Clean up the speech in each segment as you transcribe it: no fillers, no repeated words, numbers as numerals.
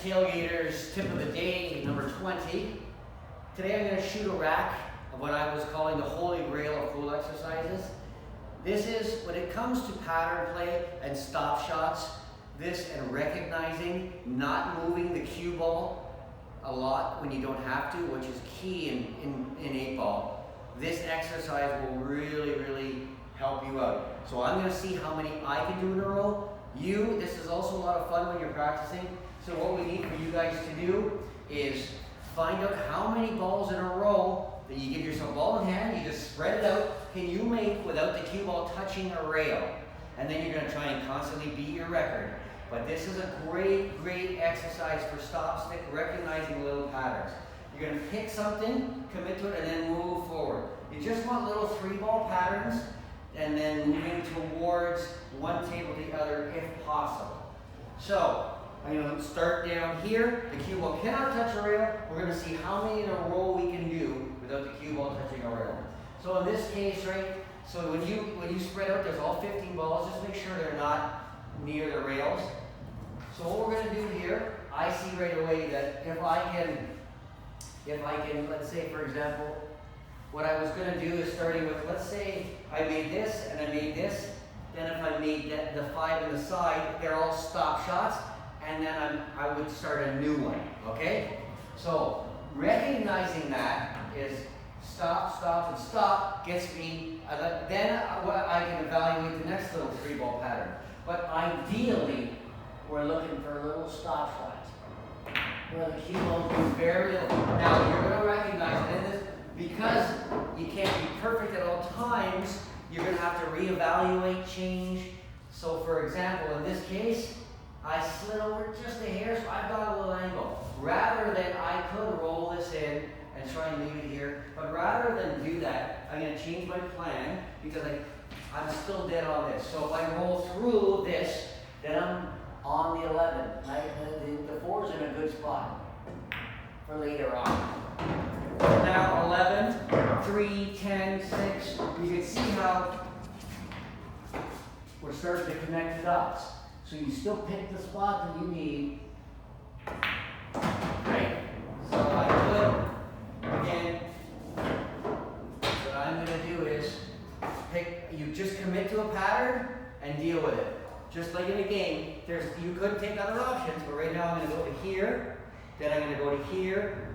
Tailgaters tip of the day, number 20. Today I'm going to shoot a rack of what I was calling the holy grail of pool exercises. This is, when it comes to pattern play and stop shots, this and recognizing, not moving the cue ball a lot when you don't have to, which is key in 8-ball. This exercise will really help you out. So I'm going to see how many I can do in a row. This is also a lot of fun when you're practicing. So what we need for you guys to do is find out how many balls in a row that you give yourself ball in hand, you just spread it out, can you make without the cue ball touching a rail? And then you're going to try and constantly beat your record. But this is a great exercise for stop stick, recognizing little patterns. You're going to pick something, commit to it, and then move forward. You just want little 3-ball patterns, and then moving towards one table to the other if possible. So, I'm going to start down here. The cue ball cannot touch a rail. We're going to see how many in a row we can do without the cue ball touching a rail. So in this case, right, so when you spread out, there's all 15 balls. Just make sure they're not near the rails. So what we're going to do here, I see right away that if I can, let's say for example, what I was going to do is starting with, let's say I made this and I made this. Then if I made the 5 on the side, they're all stop shots. And then I would start a new one, okay? So recognizing that is stop, stop, and stop gets me, then I can evaluate the next little 3-ball pattern. But ideally, we're looking for little stop shots where the cue ball moves very little. Now, you're going to recognize that in this, because you can't be perfect at all times, you're going to have to reevaluate, change. So for example, in this case, I slid over just a hair, so I've got a little angle. Rather than I could roll this in and try and leave it here, but rather than do that, I'm going to change my plan because I'm still dead on this. So if I roll through this, then I'm on the 11. The 4's in a good spot for later on. Now 11, 3, 10, 6. You can see how we're starting to connect the dots. So you still pick the spot that you need. Right? So I could, again, what I'm going to do is you just commit to a pattern and deal with it. Just like in a game, you could take other options, but right now I'm going to go to here, then I'm going to go to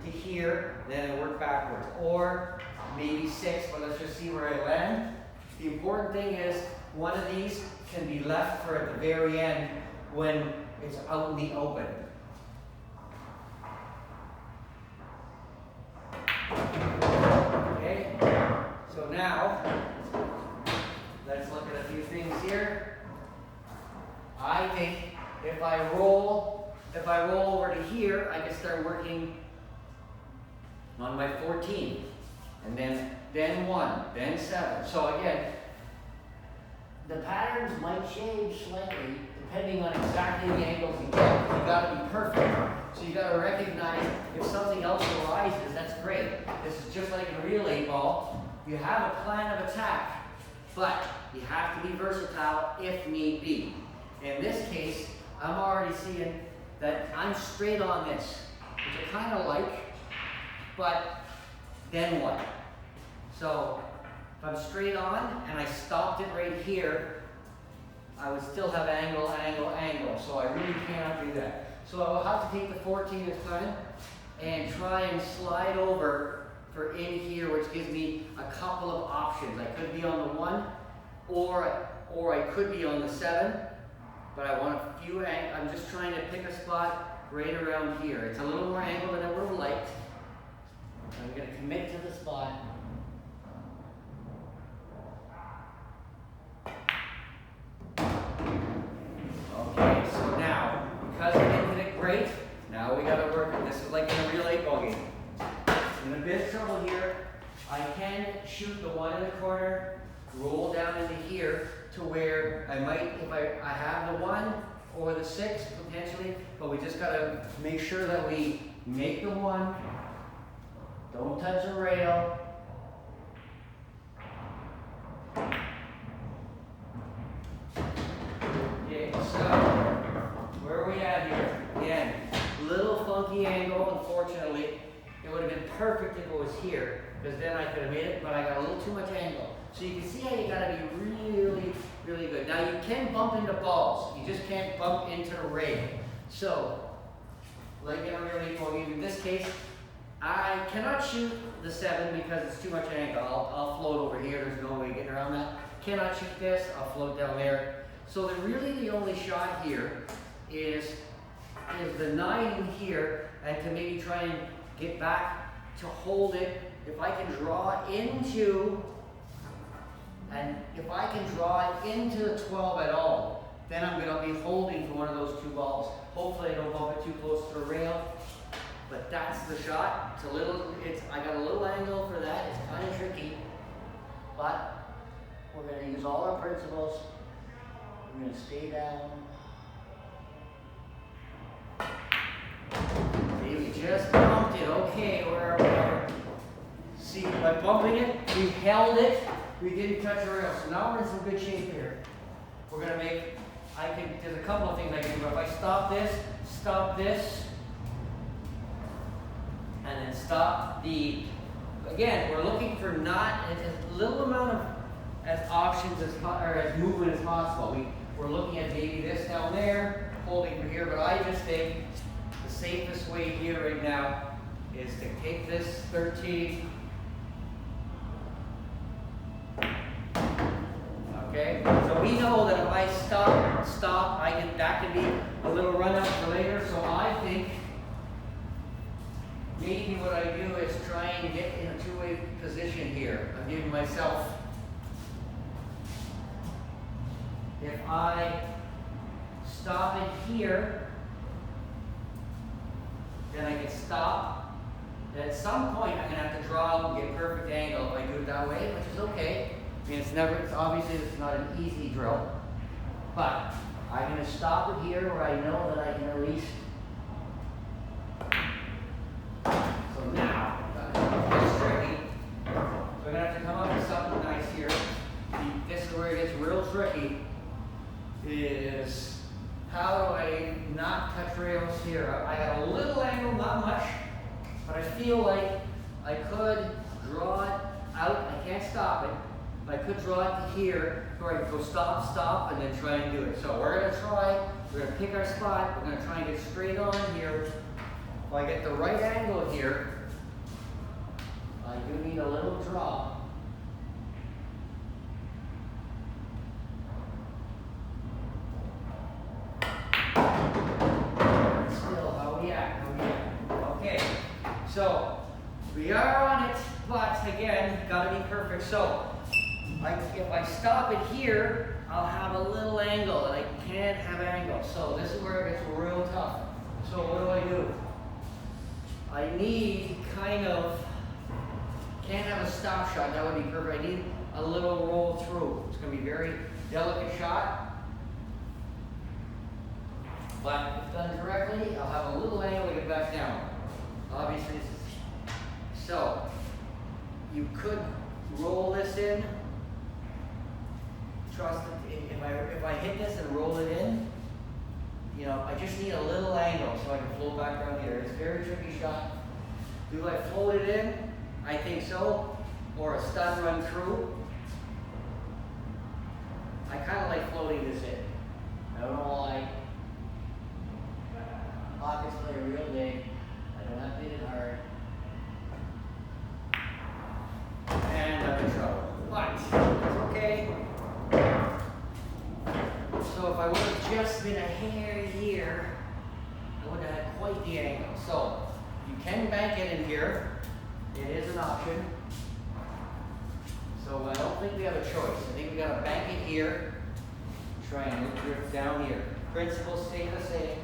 here, then I work backwards. Or maybe 6, but let's just see where I land. The important thing is one of these can be left for at the very end when it's out in the open. Okay, so now let's look at a few things here. I think if I roll over to here, I can start working on my 14, and then 1, then 7. So again, the patterns might change slightly depending on exactly the angles you get. You got to be perfect. So you got to recognize if something else arises, that's great. This is just like in real 8-ball. You have a plan of attack, but you have to be versatile if need be. In this case, I'm already seeing that I'm straight on this, which I kind of like, but then what? So if I'm straight on and I stopped it right here, I would still have angle. So I really cannot do that. So I will have to take the 14 this time and try and slide over for in here, which gives me a couple of options. I could be on the 1 or I could be on the 7, but I want a few I'm just trying to pick a spot right around here. It's a little more angle than I would have liked. I'm going to commit to the spot. Okay, so now, because I didn't hit it great, now we got to work on this. Is like in a real 8-ball game. I'm in a bit of trouble here. I can shoot the 1 in the corner, roll down into here to where I might, if I have the 1 or the 6 potentially, but we just got to make sure that we make the 1, don't touch the rail. Okay, so where are we at here? Again, little funky angle, unfortunately. It would have been perfect if it was here, because then I could have made it, but I got a little too much angle. So you can see how you gotta be really, really good. Now you can bump into balls. You just can't bump into the rail. So, like in this case, I cannot shoot the 7 because it's too much angle. I'll float over here. There's no way getting around that. Cannot shoot this. I'll float down there. So really the only shot here is the 9 in here, and to maybe try and get back to hold it. If I can draw into, and if I can draw it into the 12 at all, then I'm going to be holding for one of those 2 balls. Hopefully I don't bump it too close to the rail, but that's the shot. It's a little, I got a little angle for that. It's kind of tricky, but we're going to use all our principles. We're going to stay down. See, we just bumped it. Okay, where are we? See, by bumping it, we held it. We didn't touch the rail. So now we're in some good shape here. We're going to make, there's a couple of things I can do. If I stop this, and then stop the, again, we're looking for not as little amount of as options or as movement as possible. We're looking at maybe this down there, holding for here, but I just think the safest way here right now is to take this 13. Okay, so we know that if I stop, that can be a little run up for later. So I think maybe what I do is try and get in a 2-way position here. I'm giving myself, if I stop it here, then I can stop. And at some point, I'm going to have to draw out and get perfect angle if I do it that way, which is okay. I mean, obviously it's not an easy drill, but I'm going to stop it here where I know that I can at least. So now, it's tricky. So I'm going to have to come up with something nice here. This is where it gets real tricky, is how do I not touch rails here? I got a little angle, not much, but I feel like I could draw it out. I can't stop it. I could draw it to here, where I could go stop, and then try and do it. So we're going to pick our spot, we're going to try and get straight on here. If I get the right angle here, I do need a little draw. Still, how we act. Okay, so we are on it, but again, got to be perfect. So if I stop it here, I'll have a little angle, and I can't have angle. So this is where it gets real tough. So what do? I need can't have a stop shot. That would be perfect. I need a little roll through. It's going to be a very delicate shot. But if done correctly, I'll have a little angle to get back down. Obviously, so you could roll this in. Trust it, if I hit this and roll it in, I just need a little angle so I can float back down here. It's a very tricky shot. Do I float it in? I think so. Or a stun run through. I kind of like floating this in. I don't know why. Pockets play a real game. I don't have to hit it hard. And I'm in trouble. But it's okay. So if I would have just been a hair here, I would have had quite the angle. So you can bank it in here. It is an option. So I don't think we have a choice. I think we got to bank it here. Try and drift down here. Principles stay the same.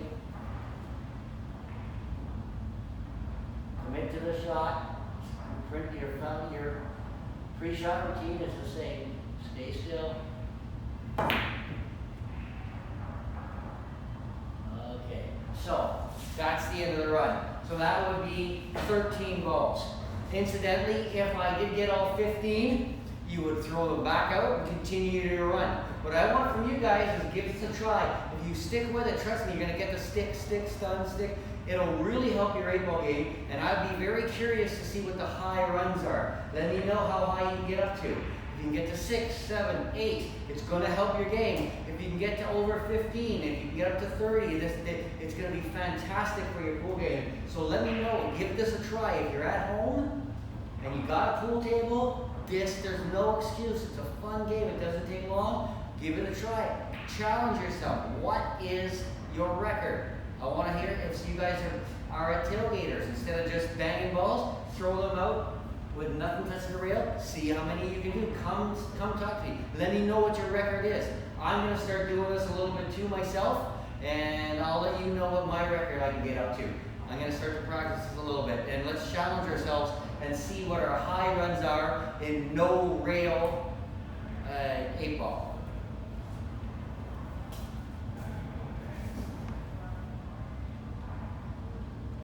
Commit to the shot. Your pre-shot routine is the same. Stay still. Okay, so that's the end of the run. So that would be 13 balls. Incidentally, if I did get all 15, you would throw them back out and continue your run. What I want from you guys is give this a try. If you stick with it, trust me, you're going to get the stick, stun, stick. It'll really help your 8-ball game, and I'd be very curious to see what the high runs are. Let me know how high you can get up to. If you can get to 6, 7, 8, it's going to help your game. If you can get to over 15, if you can get up to 30, it's going to be fantastic for your pool game. So let me know. Give this a try. If you're at home and you got a pool table, there's no excuse. It's a fun game. It doesn't take long. Give it a try. Challenge yourself. What is your record? I want to hear if you guys are at tailgaters. Instead of just banging balls, throw them out with nothing touching the rail. See how many you can do. Come talk to me. Let me know what your record is. I'm going to start doing this a little bit too myself, and I'll let you know what my record I can get up to. I'm going to start to practice this a little bit, and let's challenge ourselves and see what our high runs are in no rail 8-ball.